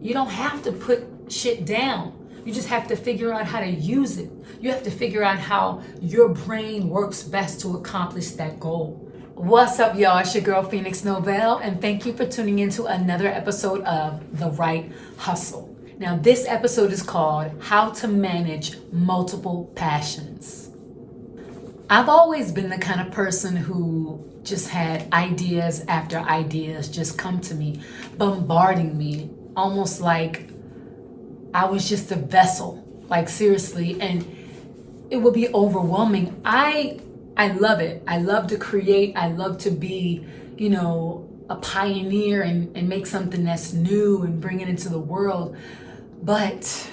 You don't have to put shit down. You just have to figure out how to use it. You have to figure out how your brain works best to accomplish that goal. What's up, y'all? It's your girl, Phoenix Novell, and thank you for tuning in to another episode of The Right Hustle. Now, this episode is called How to Manage Multiple Passions. I've always been the kind of person who just had ideas after ideas just come to me, bombarding me, almost like I was just a vessel, like seriously, and it would be overwhelming. I love it. I love to create. I love to be, a pioneer and make something that's new and bring it into the world. But,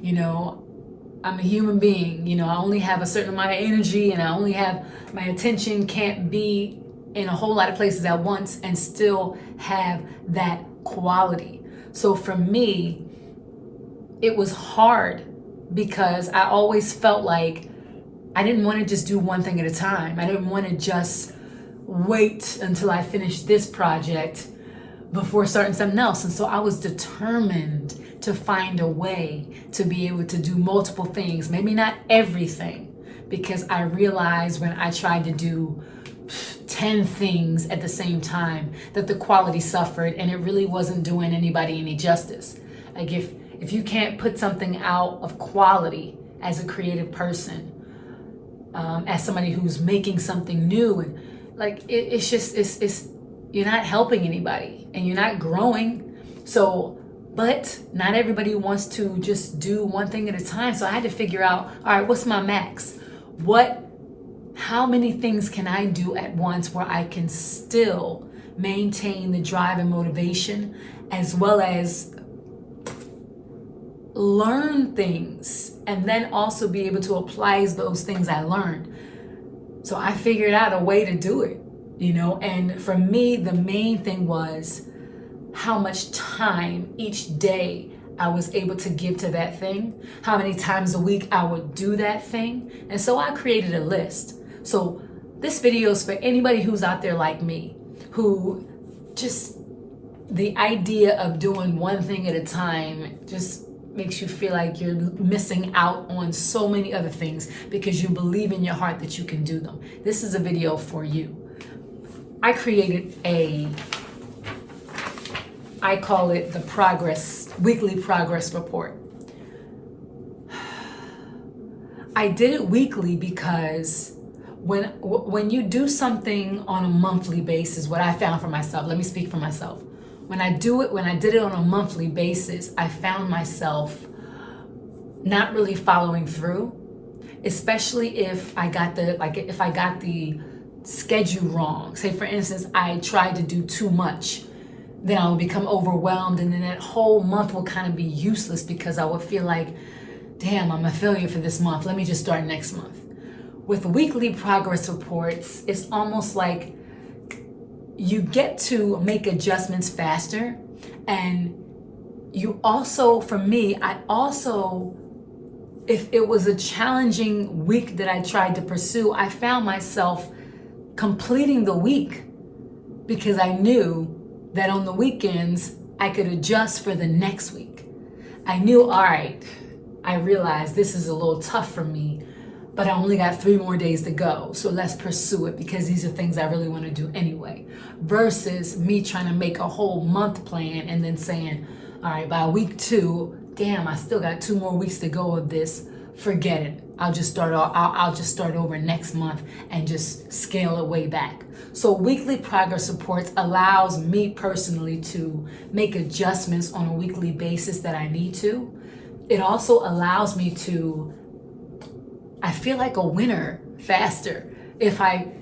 I'm a human being. I only have a certain amount of energy, and I only have, my attention can't be in a whole lot of places at once and still have that quality. So for me, it was hard because I always felt like I didn't want to just do one thing at a time. I didn't want to just wait until I finished this project before starting something else. And so I was determined to find a way to be able to do multiple things, maybe not everything, because I realized when I tried to do 10 things at the same time that the quality suffered, and it really wasn't doing anybody any justice. Like if you can't put something out of quality as a creative person, as somebody who's making something new, and like it's you're not helping anybody and you're not growing. So, but not everybody wants to just do one thing at a time. So I had to figure out, all right, what's my max? How many things can I do at once where I can still maintain the drive and motivation, as well as learn things and then also be able to apply those things I learned. So I figured out a way to do it, and for me, the main thing was how much time each day I was able to give to that thing, how many times a week I would do that thing. And so I created a list. So this video is for anybody who's out there like me, who just the idea of doing one thing at a time just makes you feel like you're missing out on so many other things because you believe in your heart that you can do them. This is a video for you. I created I call it the weekly progress report. I did it weekly because when you do something on a monthly basis, what I found for myself, let me speak for myself. When I did it on a monthly basis, I found myself not really following through, especially if I got the schedule wrong. Say for instance, I tried to do too much, then I would become overwhelmed, and then that whole month will kind of be useless because I would feel like, damn, I'm a failure for this month. Let me just start next month. With weekly progress reports, it's almost like you get to make adjustments faster. And you also, for me, if it was a challenging week that I tried to pursue, I found myself completing the week because I knew that on the weekends I could adjust for the next week. I knew, all right, I realized this is a little tough for me, but I only got 3 more days to go. So let's pursue it because these are things I really want to do anyway. Versus me trying to make a whole month plan and then saying, all right, by week 2, damn, I still got 2 more weeks to go of this. Forget it. I'll just start over next month and just scale it way back. So weekly progress reports allows me personally to make adjustments on a weekly basis that I need to. It also allows me to, I feel like a winner faster if I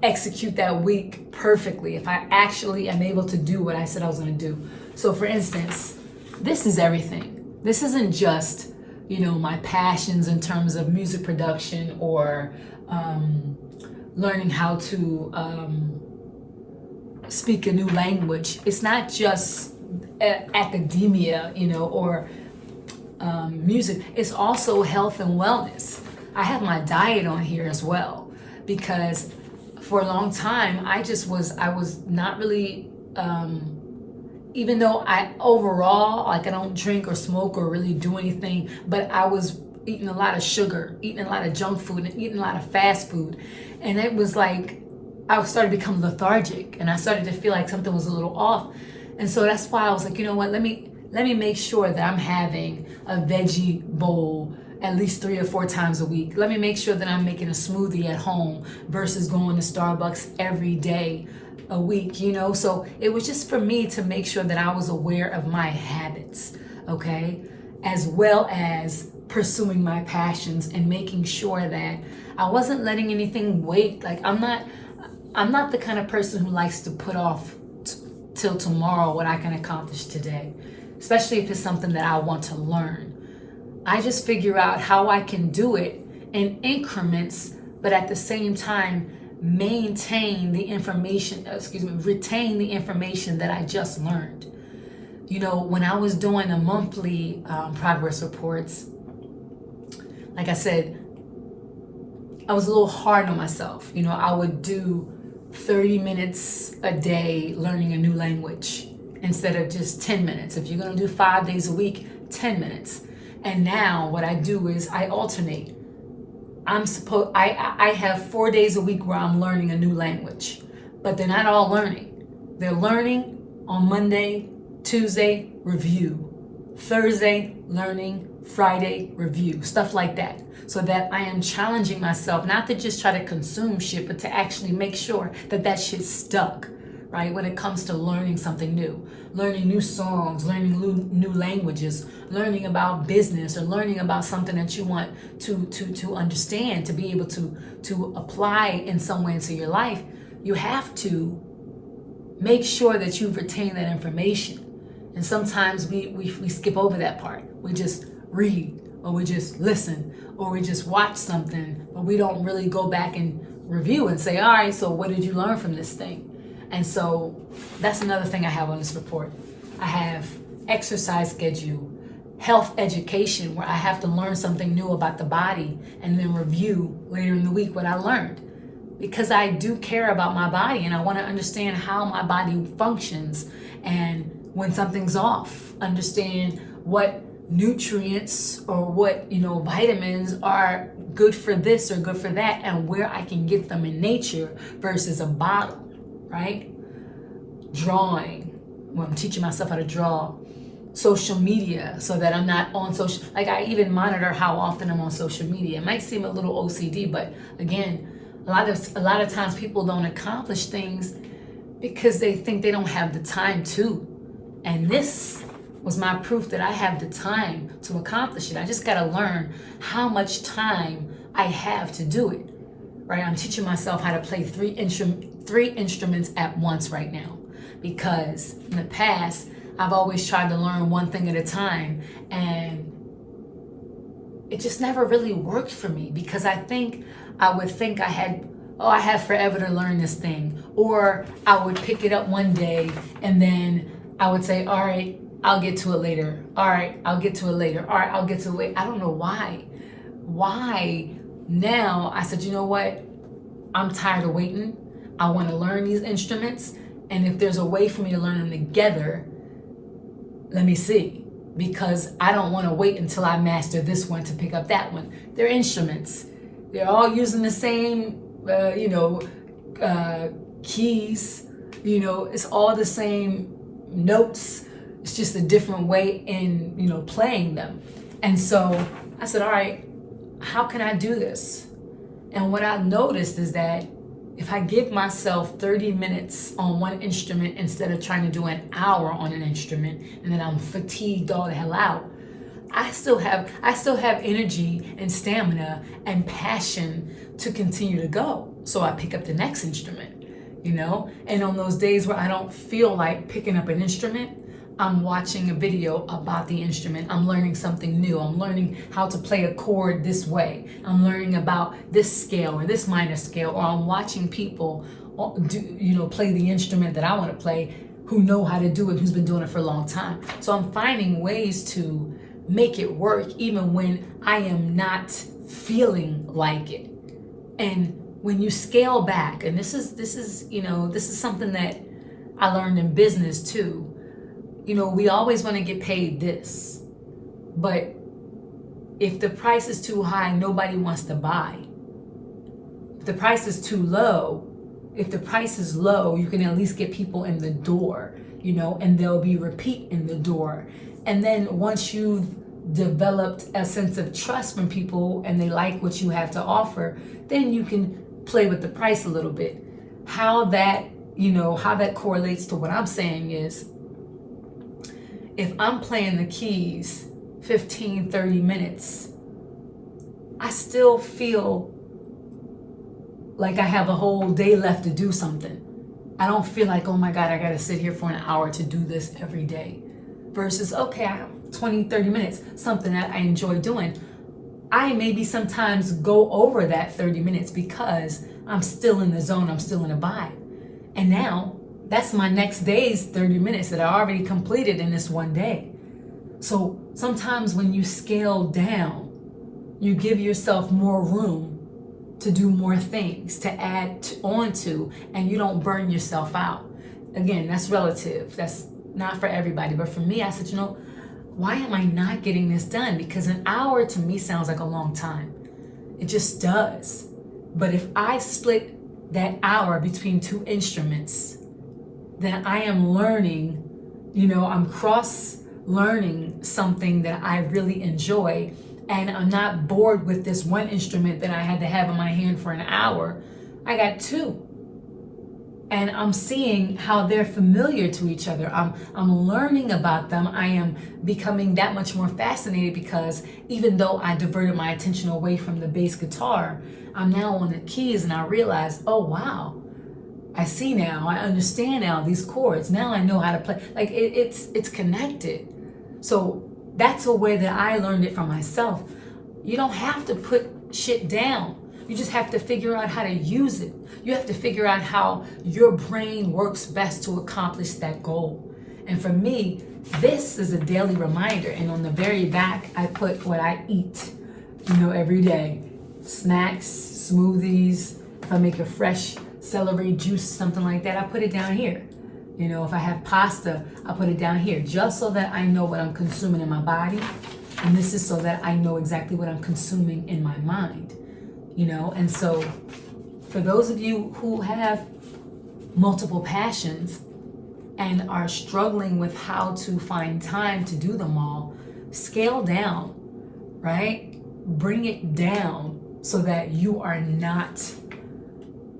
execute that week perfectly, if I actually am able to do what I said I was going to do. So for instance, this is everything. This isn't just, my passions in terms of music production or learning how to speak a new language. It's not just academia, or music. It's also health and wellness. I have my diet on here as well because for a long time I was not really even though I overall, like, I don't drink or smoke or really do anything, but I was eating a lot of sugar, eating a lot of junk food, and eating a lot of fast food. And it was like, I started to become lethargic, and I started to feel like something was a little off. And so that's why I was like, you know what, let me make sure that I'm having a veggie bowl at least 3 or 4 times a week. Let me make sure that I'm making a smoothie at home versus going to Starbucks every day a week, you know? So it was just for me to make sure that I was aware of my habits, okay? As well as pursuing my passions and making sure that I wasn't letting anything wait. Like, I'm not the kind of person who likes to put off till tomorrow what I can accomplish today, especially if it's something that I want to learn. I just figure out how I can do it in increments, but at the same time, retain the information that I just learned. You know, when I was doing the monthly progress reports, like I said, I was a little hard on myself. You know, I would do 30 minutes a day learning a new language instead of just 10 minutes. If you're going to do 5 days a week, 10 minutes. And now what I do is I alternate. I have 4 days a week where I'm learning a new language, but they're not all learning. They're learning on Monday, Tuesday, review, Thursday, learning, Friday, review, stuff like that. So that I am challenging myself, not to just try to consume shit, but to actually make sure that that shit's stuck, right? When it comes to learning something new, learning new songs, learning new languages, learning about business, or learning about something that you want to understand, to be able to apply in some way into your life, you have to make sure that you've retained that information. And sometimes we skip over that part. We just read, or we just listen, or we just watch something, but we don't really go back and review and say, all right, so what did you learn from this thing? And so that's another thing I have on this report. I have exercise schedule, health education, where I have to learn something new about the body and then review later in the week what I learned. Because I do care about my body, and I want to understand how my body functions, and when something's off, understand what nutrients or what, vitamins are good for this or good for that, and where I can get them in nature versus a bottle, right? Drawing, well, I'm teaching myself how to draw. Social media, so that I'm not on social, like, I even monitor how often I'm on social media. It might seem a little OCD, but again, a lot of times people don't accomplish things because they think they don't have the time to. And this was my proof that I have the time to accomplish it. I just got to learn how much time I have to do it, right? I'm teaching myself how to play three instruments at once right now, because in the past, I've always tried to learn one thing at a time, and it just never really worked for me, because I would think I have forever to learn this thing, or I would pick it up one day and then I would say, all right, I'll get to it later. All right, I'll get to it later. All right, I'll get to it. I don't know why. Why now I said, you know what? I'm tired of waiting. I want to learn these instruments. And if there's a way for me to learn them together, let me see. Because I don't want to wait until I master this one to pick up that one. They're instruments. They're all using the same, keys. It's all the same notes. It's just a different way in, playing them. And so I said, all right, how can I do this? And what I noticed is that if I give myself 30 minutes on one instrument instead of trying to do an hour on an instrument, and then I'm fatigued all the hell out, I still have energy and stamina and passion to continue to go. So I pick up the next instrument, and on those days where I don't feel like picking up an instrument, I'm watching a video about the instrument. I'm learning something new. I'm learning how to play a chord this way. I'm learning about this scale or this minor scale, or I'm watching people play the instrument that I want to play, who know how to do it, who's been doing it for a long time. So I'm finding ways to make it work even when I am not feeling like it. And when you scale back, and this is something that I learned in business too. we always want to get paid this, but if the price is too high, nobody wants to buy. If the price is too low, if the price is low, you can at least get people in the door, and there'll be repeat in the door. And then once you've developed a sense of trust from people and they like what you have to offer, then you can play with the price a little bit. How that correlates to what I'm saying is, if I'm playing the keys 15, 30 minutes, I still feel like I have a whole day left to do something. I don't feel like, oh my God, I gotta sit here for an hour to do this every day. Versus, okay, I have 20, 30 minutes, something that I enjoy doing. I maybe sometimes go over that 30 minutes because I'm still in the zone, I'm still in a vibe. And now, that's my next day's 30 minutes that I already completed in this one day. So sometimes when you scale down, you give yourself more room to do more things, to add on to, and you don't burn yourself out. Again, that's relative. That's not for everybody. But for me, I said, why am I not getting this done? Because an hour to me sounds like a long time. It just does. But if I split that hour between two instruments, then I am learning, I'm cross-learning something that I really enjoy. And I'm not bored with this one instrument that I had to have in my hand for an hour. I got two. And I'm seeing how they're familiar to each other. I'm learning about them. I am becoming that much more fascinated because even though I diverted my attention away from the bass guitar, I'm now on the keys and I realize, oh wow, I see now, I understand now these chords. Now I know how to play. Like it's connected. So that's a way that I learned it from myself. You don't have to put shit down. You just have to figure out how to use it. You have to figure out how your brain works best to accomplish that goal. And for me, this is a daily reminder. And on the very back, I put what I eat, every day. Snacks, smoothies. If I make a fresh celery juice, something like that, I put it down here. If I have pasta, I put it down here just so that I know what I'm consuming in my body. And this is so that I know exactly what I'm consuming in my mind. And so for those of you who have multiple passions and are struggling with how to find time to do them all, scale down, right? Bring it down so that you are not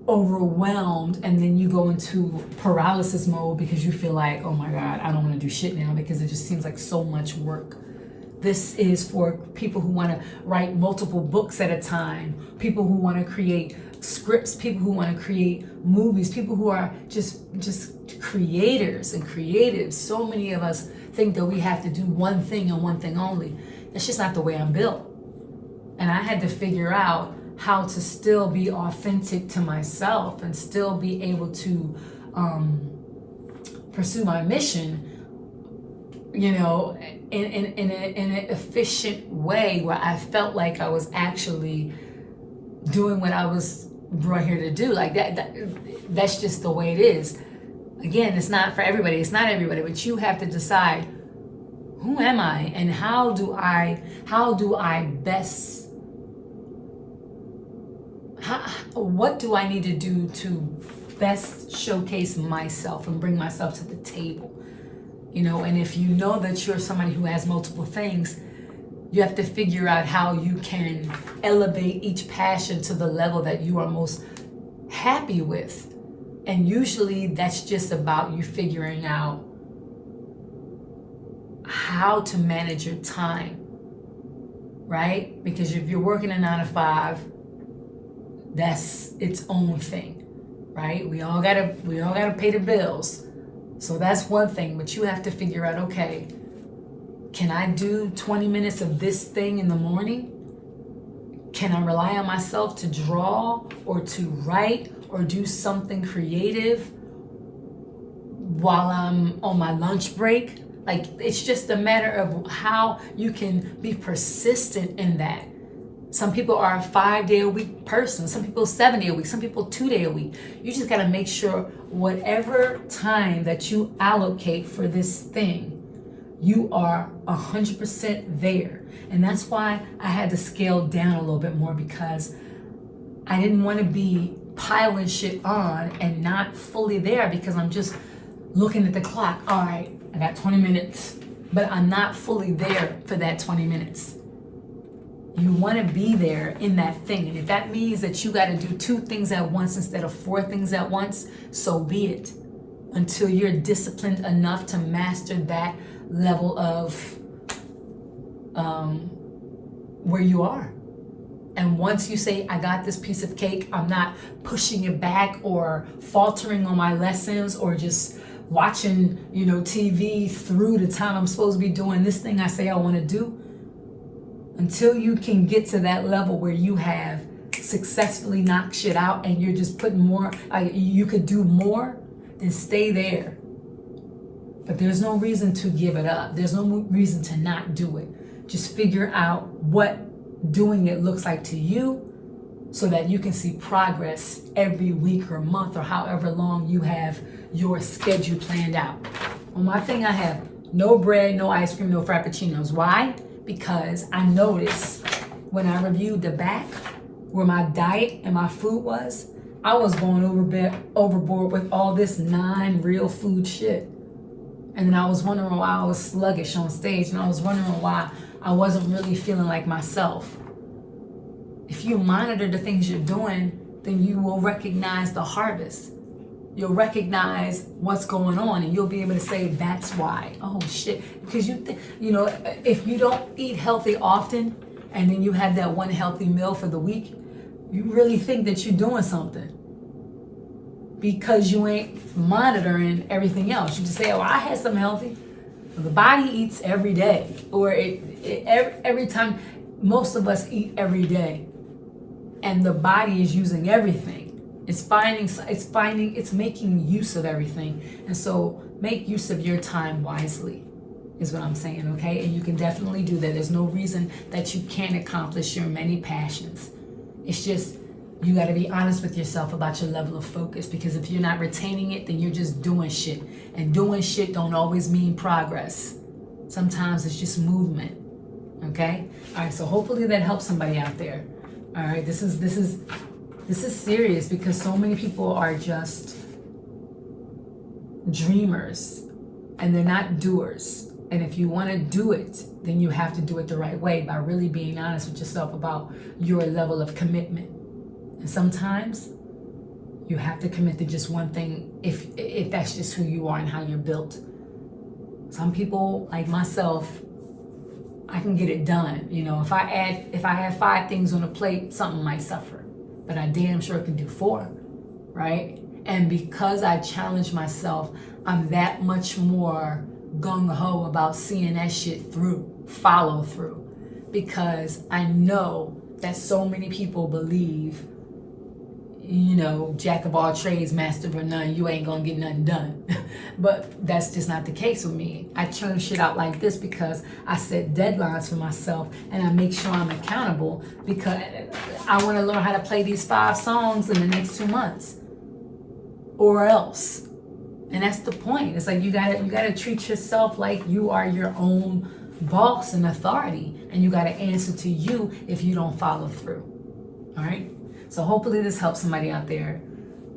overwhelmed and then you go into paralysis mode because you feel like, oh my God, I don't want to do shit now because it just seems like so much work. This is for people who want to write multiple books at a time, people who want to create scripts, people who want to create movies, people who are just creators and creatives. So many of us think that we have to do one thing and one thing only. That's just not the way I'm built. And I had to figure out how to still be authentic to myself and still be able to pursue my mission, in an efficient way where I felt like I was actually doing what I was brought here to do. Like that's just the way it is. Again, it's not for everybody. It's not everybody, but you have to decide, who am I and how do I best, what do I need to do to best showcase myself and bring myself to the table? And if you know that you're somebody who has multiple things, you have to figure out how you can elevate each passion to the level that you are most happy with. And usually that's just about you figuring out how to manage your time, right? Because if you're working a 9-to-5, that's its own thing, right? We all gotta pay the bills. So that's one thing, but you have to figure out, okay, can I do 20 minutes of this thing in the morning? Can I rely on myself to draw or to write or do something creative while I'm on my lunch break? Like, it's just a matter of how you can be persistent in that. Some people are a 5-day-a-week person. Some people 7-day-a-week. Some people 2-day-a-week. You just got to make sure whatever time that you allocate for this thing, you are 100% there. And that's why I had to scale down a little bit more, because I didn't want to be piling shit on and not fully there, because I'm just looking at the clock. All right, I got 20 minutes, but I'm not fully there for that 20 minutes. You want to be there in that thing. And if that means that you got to do 2 things at once instead of 4 things at once, so be it. Until you're disciplined enough to master that level of where you are. And once you say, I got this piece of cake, I'm not pushing it back or faltering on my lessons or just watching, TV through the time I'm supposed to be doing this thing I say I want to do. Until you can get to that level where you have successfully knocked shit out and you're just putting more, you could do more, then stay there. But there's no reason to give it up. There's no reason to not do it. Just figure out what doing it looks like to you, so that you can see progress every week or month or however long you have your schedule planned out. On my thing, I have no bread, no ice cream, no frappuccinos. Why? Because I noticed when I reviewed the back where my diet and my food was, I was going overboard with all this non-real food shit. And then I was wondering why I was sluggish on stage, and I was wondering why I wasn't really feeling like myself. If you monitor the things you're doing, then you will recognize the harvest. You'll recognize what's going on, and you'll be able to say, that's why. Oh shit. Because if you don't eat healthy often, and then you have that one healthy meal for the week, you really think that you're doing something, because you ain't monitoring everything else. You just say, oh, I had something healthy. Well, the body eats every day, or every time. Most of us eat every day, and the body is using everything. It's making use of everything. And so make use of your time wisely is what I'm saying, okay? And you can definitely do that. There's no reason that you can't accomplish your many passions. It's just, you got to be honest with yourself about your level of focus, because if you're not retaining it, then you're just doing shit. And doing shit don't always mean progress. Sometimes it's just movement, okay? All right, so hopefully that helps somebody out there. All right, this is serious, because so many people are just dreamers and they're not doers. And if you want to do it, then you have to do it the right way, by really being honest with yourself about your level of commitment. And sometimes you have to commit to just one thing if that's just who you are and how you're built. Some people, like myself, I can get it done. If I have 5 things on a plate, something might suffer. But I damn sure can do 4, right? And because I challenge myself, I'm that much more gung-ho about seeing that shit through, follow through. Because I know that so many people believe, jack of all trades, master of none, you ain't gonna get nothing done. But that's just not the case with me. I churn shit out like this because I set deadlines for myself, and I make sure I'm accountable, because I want to learn how to play these 5 songs in the next 2 months, or else. And that's the point. It's like you gotta treat yourself like you are your own boss and authority, and you gotta answer to you if you don't follow through. All right. So hopefully this helps somebody out there.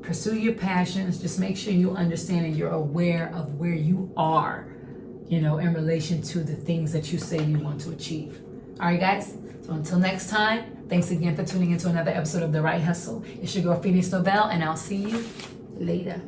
Pursue your passions. Just make sure you understand and you're aware of where you are, in relation to the things that you say you want to achieve. All right, guys. So until next time, thanks again for tuning into another episode of The Right Hustle. It's your girl, Phoenix Nobel, and I'll see you later.